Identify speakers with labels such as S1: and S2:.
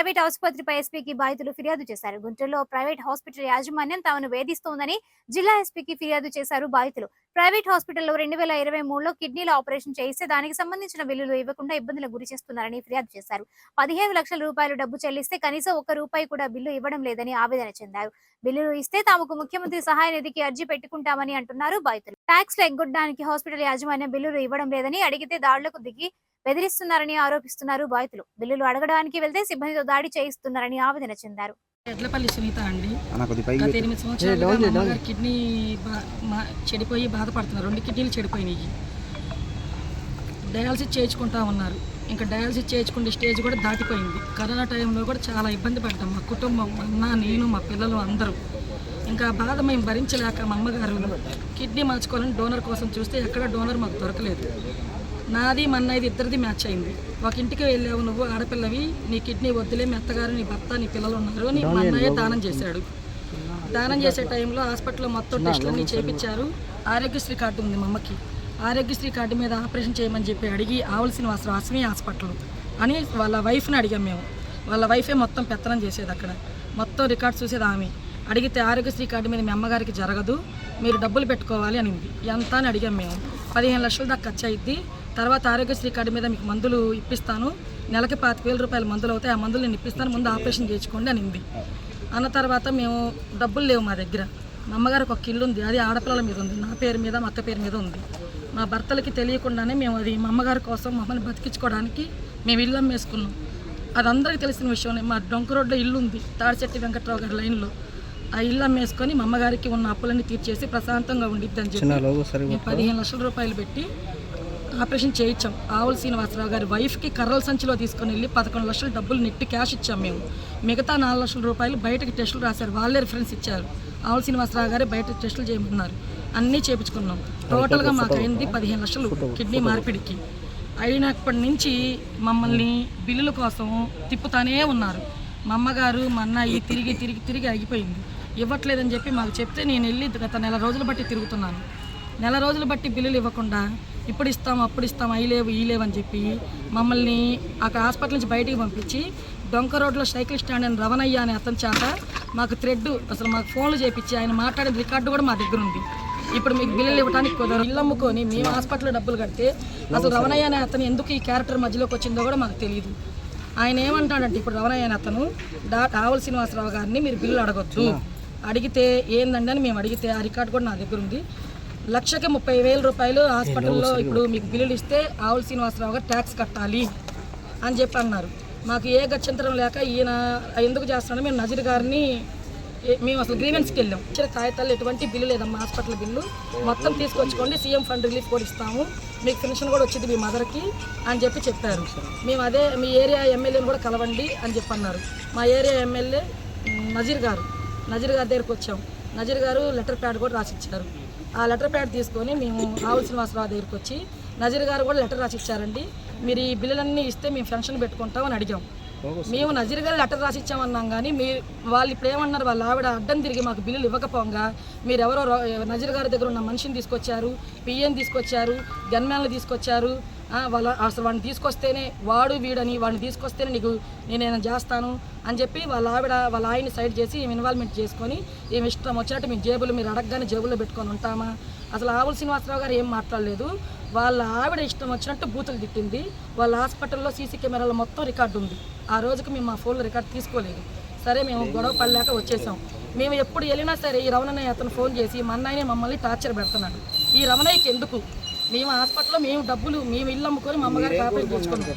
S1: Private ఆసుపత్రిపై ఎస్పీకి బాధితులు ఫిర్యాదు చేశారు. గుంటూరులో ప్రైవేట్ హాస్పిటల్ యాజమాన్యం తమను వేధిస్తోందని జిల్లా ఎస్పీకి ఫిర్యాదు చేశారు బాధితులు. ప్రైవేట్ హాస్పిటల్లో 2023లో కిడ్నీల ఆపరేషన్ చేయిస్తే దానికి సంబంధించిన బిల్లులు ఇవ్వకుండా ఇబ్బందులకు గురి చేస్తున్నారని ఫిర్యాదు చేశారు. 15 లక్షల రూపాయలు డబ్బు చెల్లిస్తే కనీసం ₹1 కూడా బిల్లు ఇవ్వడం లేదని ఆవేదన చెందారు. బిల్లులు ఇస్తే తాముకు ముఖ్యమంత్రి సహాయ నిధికి అర్జీ పెట్టుకుంటామని అంటున్నారు బాధితులు. ట్యాక్స్లు ఎగ్గొట్టడానికి హాస్పిటల్ యాజమాన్యం బిల్లులు ఇవ్వడం లేదని, అడిగితే దాడులకు దిగి బెదిరిస్తున్నారని ఆరోపిస్తున్నారు బాధితులు. బిల్లులు అడగడానికి వెళ్తే సిబ్బందితో దాడి చేయిస్తున్నారని ఆవేదన చెందారు.
S2: ఎడ్లపల్లి సునీత అండి. గత 8 సంవత్సరాలుగా మా అమ్మగారు కిడ్నీ చెడిపోయి బాధపడుతున్నారు. 2 కిడ్నీలు చెడిపోయినాయి. డయాలసిస్ చేయించుకుంటా ఉన్నారు. ఇంకా డయాలసిస్ చేయించుకునే స్టేజ్ కూడా దాటిపోయింది. కరోనా టైంలో కూడా చాలా ఇబ్బంది పడ్డాం. మా కుటుంబం, అన్న, నేను, మా పిల్లలు అందరూ. ఇంకా బాధ మేము భరించలేక మా అమ్మగారు కిడ్నీ మార్చుకోవాలని డోనర్ కోసం చూస్తే ఎక్కడ డోనర్ మాకు దొరకలేదు. నాది మా అన్నయ్యది ఇద్దరిది మ్యాచ్ అయింది. ఒక ఇంటికి వెళ్ళావు, నువ్వు ఆడపిల్లవి, నీ కిడ్నీ వద్దులే, మీ అత్తగారు, నీ భర్త, నీ పిల్లలు ఉన్నారు అని మా అన్నయ్య దానం చేశాడు. దానం చేసే టైంలో హాస్పిటల్లో మొత్తం టెస్టులన్నీ చేయించారు. ఆరోగ్యశ్రీ కార్డు ఉంది మా అమ్మకి. ఆరోగ్యశ్రీ కార్డు మీద ఆపరేషన్ చేయమని చెప్పి అడిగి ఆవలసిన అశ్విని హాస్పిటల్ అని వాళ్ళ వైఫ్ని అడిగాం మేము. వాళ్ళ వైఫే మొత్తం పెత్తనం చేసేది. అక్కడ మొత్తం రికార్డ్స్ చూసేది ఆమె. అడిగితే ఆరోగ్యశ్రీ కార్డు మీద మీ అమ్మగారికి జరగదు, మీరు డబ్బులు పెట్టుకోవాలి అనింది. ఎంత అని అడిగాం మేము. 15 లక్షల దాకా ఖర్చు అయింది. తర్వాత ఆరోగ్యశ్రీ కార్డు మీద మీకు మందులు ఇప్పిస్తాను, నెలకి 25,000 రూపాయల మందులు అవుతాయి, ఆ మందులు నేను ఇప్పిస్తాను, ముందు ఆపరేషన్ చేయించుకోండి అనింది. అన్న తర్వాత మేము డబ్బులు లేవు మా దగ్గర. మా అమ్మగారికి ఒక ఇల్లు ఉంది, అది ఆడపిల్లల మీద ఉంది, నా పేరు మీద, మా అక్క పేరు మీద ఉంది. మా భర్తలకి తెలియకుండానే మేము అది మా అమ్మగారి కోసం మమ్మల్ని బతికించుకోవడానికి మేము ఇల్లు అమ్మేసుకున్నాం. అది అందరికీ తెలిసిన విషయం. మా డొంక రోడ్లో ఇల్లు ఉంది, తాడిచెట్టి వెంకట్రావు గారి లైన్లో. ఆ ఇల్లు అమ్మేసుకొని మా అమ్మగారికి ఉన్న అప్పులన్నీ తీర్చేసి ప్రశాంతంగా ఉండిద్ది అని చెప్పి మేము 15 లక్షల రూపాయలు పెట్టి ఆపరేషన్ చేయించాం. ఆవుల శ్రీనివాసరావు గారి వైఫ్కి కర్రల సంచిలో తీసుకొని వెళ్ళి 11 లక్షల డబ్బులు నెట్టి క్యాష్ ఇచ్చాం మేము. మిగతా 4 లక్షల రూపాయలు బయటకి టెస్టులు రాశారు, వాళ్ళే రిఫరెన్స్ ఇచ్చారు. ఆవుల శ్రీనివాసరావు గారే బయట టెస్టులు చేయమన్నారు. అన్నీ చేయించుకున్నాం. టోటల్గా మాకు అయింది 15 లక్షలు కిడ్నీ మార్పిడికి. అయినప్పటి నుంచి మమ్మల్ని బిల్లుల కోసం తిప్పుతానే ఉన్నారు. మా అమ్మగారు, మా అన్నయ్య తిరిగి ఆగిపోయింది. ఇవ్వట్లేదని చెప్పి మాకు చెప్తే నేను వెళ్ళి గత 1 రోజులు బట్టి తిరుగుతున్నాను. 1 రోజులు బట్టి బిల్లులు ఇవ్వకుండా ఇప్పుడు ఇస్తాం, అప్పుడు ఇస్తాం, ఈ లేవు అని చెప్పి మమ్మల్ని అక్కడ హాస్పిటల్ నుంచి బయటికి పంపించి డొంక రోడ్లో సైకిల్ స్టాండ్ అని రవణయ్య అనే అతని చేత మాకు అసలు మాకు ఫోన్లు చేపించి ఆయన మాట్లాడిన రికార్డు కూడా మా దగ్గర ఉంది. ఇప్పుడు మీకు బిల్లులు ఇవ్వడానికి కుదరదు. ఇల్లు అమ్ముకొని మేము హాస్పిటల్లో డబ్బులు కడితే అసలు రవణయ్య అనే అతను ఎందుకు ఈ క్యారెక్టర్ మధ్యలోకి వచ్చిందో కూడా మాకు తెలియదు. ఆయన ఏమంటాడంటే ఇప్పుడు రవణయ్య అనే అతను ఆవుల శ్రీనివాసరావు గారిని మీరు బిల్లు అడగొద్దు, అడిగితే ఏందండి అని మేము అడిగితే ఆ రికార్డు కూడా నా దగ్గర ఉంది. 1,30,000 రూపాయలు హాస్పిటల్లో ఇప్పుడు మీకు బిల్లులు ఇస్తే ఆవుల శ్రీనివాసరావు గారు ట్యాక్స్ కట్టాలి అని చెప్పి అన్నారు. మాకు ఏ గత్యంతరం లేక ఈయన ఎందుకు చేస్తున్నాడో మేము నజీర్ గారిని మేము అసలు గ్రీవెన్స్కి వెళ్ళాం. ఇచ్చిన కాగితాలు ఎటువంటి బిల్లు లేదమ్మా, హాస్పిటల్ బిల్లు మొత్తం తీసుకొచ్చుకోండి, సీఎం ఫండ్ రిలీఫ్ కూడా ఇస్తాము, మీకు పెన్షన్ కూడా వచ్చింది మీ మదర్కి అని చెప్పి చెప్పారు. మేము అదే మీ ఏరియా ఎమ్మెల్యేని కూడా కలవండి అని చెప్పి అన్నారు. మా ఏరియా ఎమ్మెల్యే నజీర్ గారి దగ్గరికి వచ్చాం. నజీర్ గారు లెటర్ ప్యాడ్ కూడా రాసిచ్చారు. ఆ లెటర్ ప్యాడ్ తీసుకొని మేము ఆవుల శ్రీనివాసరావు దగ్గరికి వచ్చి నజీర్ గారు కూడా లెటర్ రాసిచ్చారండి, మీరు ఈ బిల్లులన్నీ ఇస్తే మేము పెన్షన్ పెట్టుకుంటామని అడిగాం. మేము నజీర్ గారు లెటర్ రాసిచ్చామన్నాం కానీ వాళ్ళు ఇప్పుడు ఏమన్నారు, వాళ్ళ ఆవిడ అడ్డం తిరిగి మాకు బిల్లులు ఇవ్వకపోగా మీరెవరో నజీర్ గారి దగ్గర ఉన్న మనిషిని తీసుకొచ్చారు, పిఎని తీసుకొచ్చారు, గన్మ్యాన్లు తీసుకొచ్చారు, అసలు వాడిని తీసుకొస్తేనే వాడు వీడని, వాడిని తీసుకొస్తేనే నేనేమైనా చేస్తాను అని చెప్పి వాళ్ళ ఆయన్ని సైడ్ చేసి ఇన్వాల్వ్మెంట్ చేసుకొని ఏమి ఇష్టం వచ్చినట్టు మీ జేబులు మీరు అడగగానే జేబుల్లో పెట్టుకొని ఉంటామా. అసలు ఆవుల శ్రీనివాసరావు గారు ఏం మాట్లాడలేదు. వాళ్ళ ఆవిడ ఇష్టం వచ్చినట్టు బూతులు తిట్టింది. వాళ్ళ హాస్పిటల్లో సీసీ కెమెరాలో మొత్తం రికార్డు ఉంది. ఆ రోజుకి మేము మా ఫోన్లో రికార్డు తీసుకోలేదు. సరే మేము గొడవ పడలేక వచ్చేసాం. మేము ఎప్పుడు వెళ్ళినా సరే ఈ రవణయ్య అతను ఫోన్ చేసి మా అన్నయ్యనే మమ్మల్ని టార్చర్ పెడుతున్నాడు. ఈ రవణయ్యకి ఎందుకు? మేము హాస్పిటల్లో మేము డబ్బులు మేము ఇల్లు అమ్ముకొని మా అమ్మగారికి ఆపరేషన్ చేసుకున్నాం.